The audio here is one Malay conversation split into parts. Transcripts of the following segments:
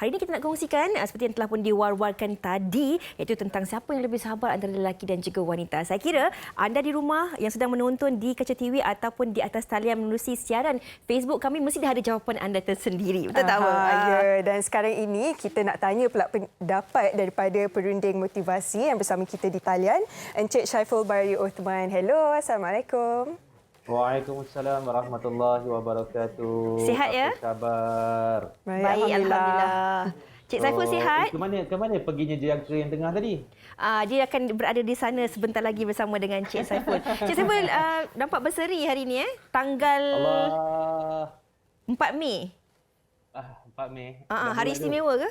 Hari ini kita nak kongsikan seperti yang telah pun diwar-warkan tadi, iaitu tentang siapa yang lebih sabar antara lelaki dan juga wanita. Saya kira anda di rumah yang sedang menonton di kaca TV ataupun di atas talian menerusi siaran Facebook kami mesti dah ada jawapan anda tersendiri. Betul tak, Abang? Ya, dan sekarang ini kita nak tanya pula pendapat daripada perunding motivasi yang bersama kita di talian, Encik Syaiful Bari Uthman. Hello, Assalamualaikum. Waalaikumsalam warahmatullahi wabarakatuh. Sihat ya? Apa khabar? Baik, Alhamdulillah. Cik Saiful sihat? Ke mana perginya jangka yang tengah tadi? Dia akan berada di sana sebentar lagi bersama dengan Cik Saiful. Cik Saiful nampak berseri hari ini Tanggal Allah. 4 Mei. 4 Mei. Hari istimewa ke?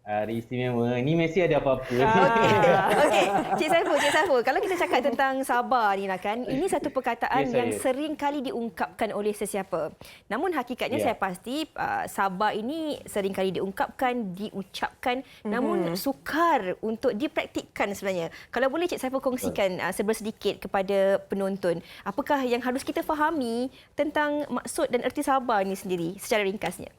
Hari istimewa. Ini mesti ada apa-apa. Okey. Cik Saiful, kalau kita cakap tentang sabar ni lah kan, ini satu perkataan yang sering kali diungkapkan oleh sesiapa. Namun hakikatnya saya pasti sabar ini sering kali diungkapkan, diucapkan, namun sukar untuk dipraktikkan sebenarnya. Kalau boleh Cik Saiful kongsikan sedikit kepada penonton, apakah yang harus kita fahami tentang maksud dan erti sabar ini sendiri secara ringkasnya?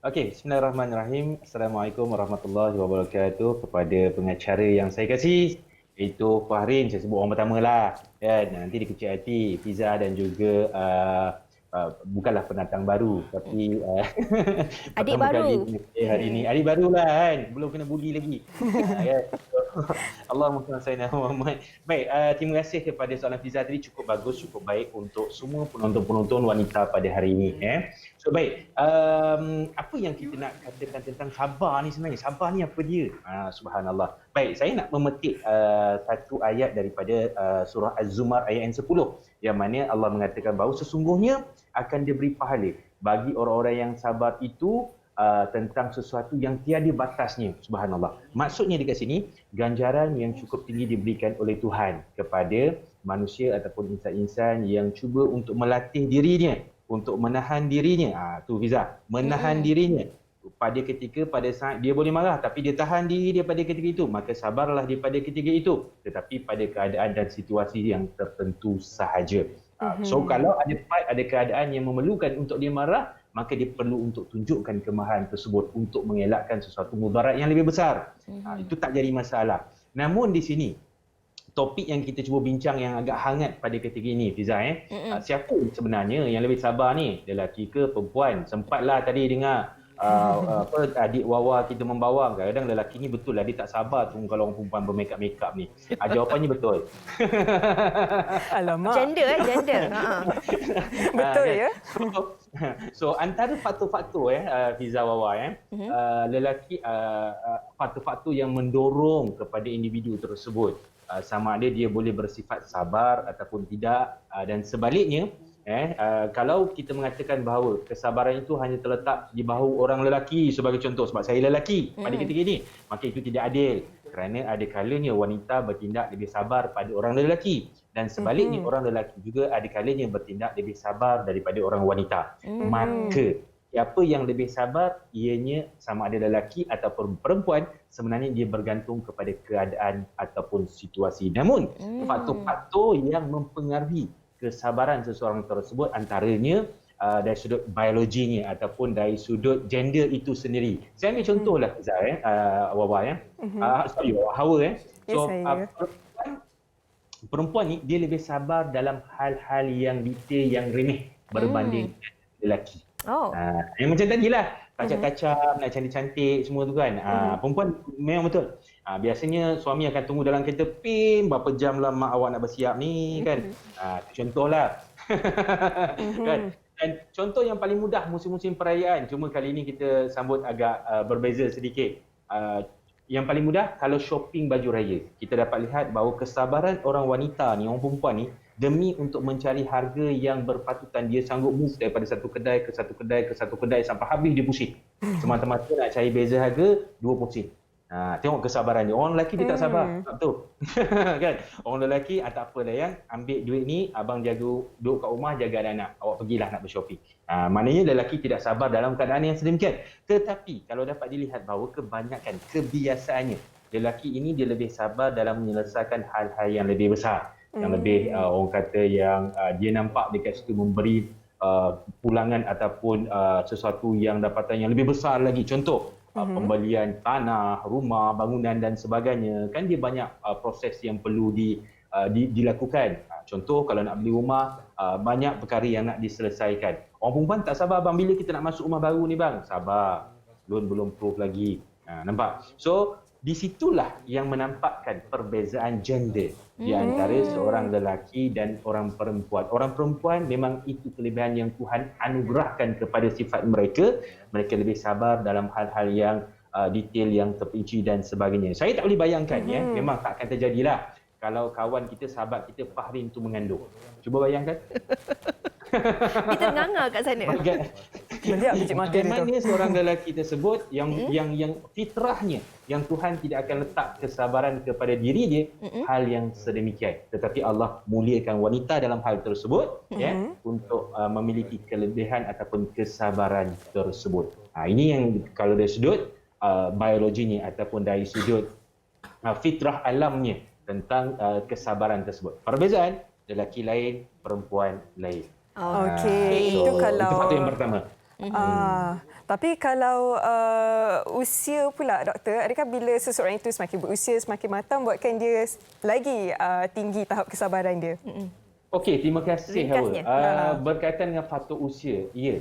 Okey, bismillahirrahmanirrahim. Assalamualaikum warahmatullahi wabarakatuh kepada pengacara yang saya kasih, iaitu Fahrin. Saya sebut orang pertama lah. Ya, nanti dikecil hati Fiza dan juga bukanlah pendatang baru tapi adik baru. Hari ini adik baru lah kan, belum kena bully lagi. Ya. Allahumma salli ala Muhammad. Baik, terima kasih kepada soalan Fiza tadi, cukup bagus, cukup baik untuk semua penonton-penonton wanita pada hari ini. So baik, apa yang kita nak katakan tentang sabar ni sebenarnya? Sabar ni apa dia? Subhanallah. Baik, saya nak memetik satu ayat daripada surah Az-Zumar ayat yang 10, yang mana Allah mengatakan bahawa sesungguhnya akan diberi pahala bagi orang-orang yang sabar itu tentang sesuatu yang tiada batasnya. Subhanallah. Maksudnya dekat sini, ganjaran yang cukup tinggi diberikan oleh Tuhan kepada manusia ataupun insan-insan yang cuba untuk melatih dirinya, untuk menahan dirinya. Tu Fiza, menahan dirinya. Pada saat dia boleh marah tapi dia tahan diri dia pada ketika itu, maka sabarlah dia pada ketika itu, tetapi pada keadaan dan situasi yang tertentu sahaja. So kalau ada keadaan yang memerlukan untuk dia marah, maka dia perlu untuk tunjukkan kemarahan tersebut untuk mengelakkan sesuatu mudarat yang lebih besar. Itu tak jadi masalah. Namun di sini topik yang kita cuba bincang yang agak hangat pada ketika ini, Fiza, siapa sebenarnya yang lebih sabar ni? Lelaki ke perempuan? Sempatlah tadi dengar adik Wawa kita membawang, kadang lelaki ni betul lah dia tak sabar tunggu kalau orang perempuan bermakeup ni. Jawapannya betul. Alamak. Gender. Betul ya. So antara faktor-faktor Fiza, Wawa, lelaki, faktor-faktor yang mendorong kepada individu tersebut, sama ada dia boleh bersifat sabar ataupun tidak, dan sebaliknya. Kalau kita mengatakan bahawa kesabaran itu hanya terletak di bahu orang lelaki sebagai contoh, sebab saya lelaki pada ketika ini, maka itu tidak adil, kerana ada kalanya wanita bertindak lebih sabar pada orang lelaki, dan sebaliknya orang lelaki juga ada kalanya bertindak lebih sabar daripada orang wanita. Maka siapa yang lebih sabar, ianya sama ada lelaki ataupun perempuan, sebenarnya dia bergantung kepada keadaan ataupun situasi. Namun faktor-faktor yang mempengaruhi kesabaran seseorang tersebut antaranya dari sudut biologinya ataupun dari sudut gender itu sendiri. Saya ambil contohlah Wawa, Hawa. So perempuan ni dia lebih sabar dalam hal-hal yang detail, yang remeh berbanding lelaki. Yang macam tadilah, kacap-kacap, nak cantik-cantik semua tu kan. Perempuan memang betul. Biasanya suami akan tunggu dalam kereta, berapa jam lah mak awak nak bersiap ni kan. Contohlah. Kan? Dan contoh yang paling mudah musim-musim perayaan, cuma kali ini kita sambut agak berbeza sedikit. Yang paling mudah kalau shopping baju raya, kita dapat lihat bahawa kesabaran orang wanita ni, orang perempuan ni, demi untuk mencari harga yang berpatutan, dia sanggup move daripada satu kedai ke satu kedai ke satu kedai sampai habis dia pusing. Semata-mata nak cari beza harga, 2 pusing. Tengok kesabaran dia. Orang lelaki dia tak sabar. Betul. Kan? Orang lelaki tak apa dah yang ambil duit ni, abang jaga duduk kat rumah jaga anak-anak. Awak pergilah nak bershopping. Maknanya lelaki tidak sabar dalam keadaan yang sedemikian. Tetapi kalau dapat dilihat bahawa kebanyakan kebiasaannya, lelaki ini dia lebih sabar dalam menyelesaikan hal-hal yang lebih besar. Yang lebih orang kata yang dia nampak dekat situ memberi pulangan ataupun sesuatu yang dapatannya lebih besar lagi. Contoh, pembelian tanah, rumah, bangunan dan sebagainya. Kan dia banyak proses yang perlu dilakukan. Contoh, kalau nak beli rumah, banyak perkara yang nak diselesaikan. Orang perempuan tak sabar, bang, bila kita nak masuk rumah baru ni bang? Sabar, loan belum proof lagi. Nampak? So, di situlah yang menampakkan perbezaan gender di antara seorang lelaki dan orang perempuan. Orang perempuan memang itu kelebihan yang Tuhan anugerahkan kepada sifat mereka. Mereka lebih sabar dalam hal-hal yang detail, yang terperinci dan sebagainya. Saya tak boleh bayangkan, ya, memang tak akan terjadilah kalau kawan kita, sahabat kita Fahrin tu mengandung. Cuba bayangkan. Kita menganga kat sana. Melihat biji makan itu. Bagaimana seorang lelaki tersebut yang fitrahnya, yang Tuhan tidak akan letak kesabaran kepada diri dia, hal yang sedemikian. Tetapi Allah muliakan wanita dalam hal tersebut, ya, untuk memiliki kelebihan ataupun kesabaran tersebut. Ini yang kalau dari sudut biologinya ataupun dari sudut fitrah alamnya tentang kesabaran tersebut. Perbezaan, lelaki lain, perempuan lain. Okey, So, itu kalau itu faktor yang pertama. Tapi kalau usia pula, doktor, adakah bila seseorang itu semakin berusia, semakin matang buatkan dia lagi tinggi tahap kesabaran dia? Okey, terima kasih Ringkasnya. Hawa. Berkaitan dengan faktor usia, ya.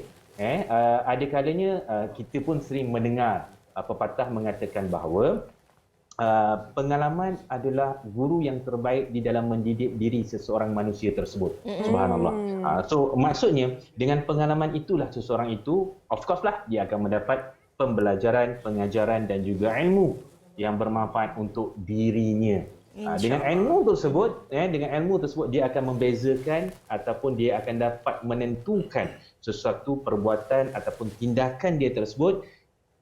Ada kalanya kita pun sering mendengar pepatah mengatakan bahawa pengalaman adalah guru yang terbaik di dalam mendidik diri seseorang manusia tersebut. Subhanallah. So maksudnya dengan pengalaman itulah seseorang itu, of course lah, dia akan mendapat pembelajaran, pengajaran dan juga ilmu yang bermanfaat untuk dirinya. Dengan ilmu tersebut, dia akan membezakan ataupun dia akan dapat menentukan sesuatu perbuatan ataupun tindakan dia tersebut.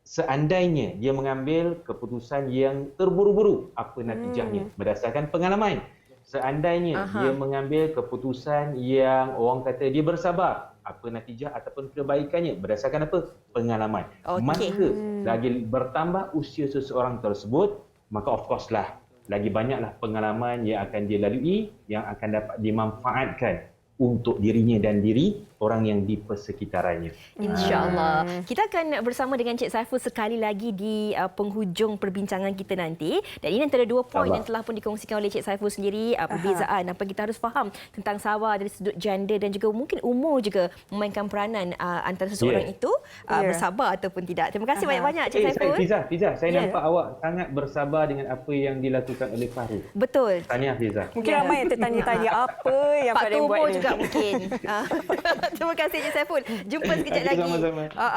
Seandainya dia mengambil keputusan yang terburu-buru, apa natijahnya berdasarkan pengalaman. Seandainya dia mengambil keputusan yang orang kata dia bersabar, apa natijah ataupun kebaikannya berdasarkan apa? Pengalaman. Maka lagi bertambah usia seseorang tersebut, maka of course lah lagi banyaklah pengalaman yang akan dia lalui, yang akan dapat dimanfaatkan untuk dirinya dan diri orang yang di persekitarannya. InsyaAllah. Kita akan bersama dengan Cik Saiful sekali lagi di penghujung perbincangan kita nanti. Dan ini antara dua poin yang telah pun dikongsikan oleh Cik Saiful sendiri, perbezaan apa kita harus faham tentang sabar dari sudut gender dan juga mungkin umur juga memainkan peranan antara seseorang itu bersabar ataupun tidak. Terima kasih banyak-banyak Cik Saiful. Fiza, saya nampak awak sangat bersabar dengan apa yang dilakukan oleh Fahri. Betul. Tahniah Fiza. Mungkin ramai yang tertanya-tanya apa yang Pak Fahrin buat Tumo ni. juga mungkin. Terima kasih Cik Saiful. Jumpa sekejap lagi. Sama-sama.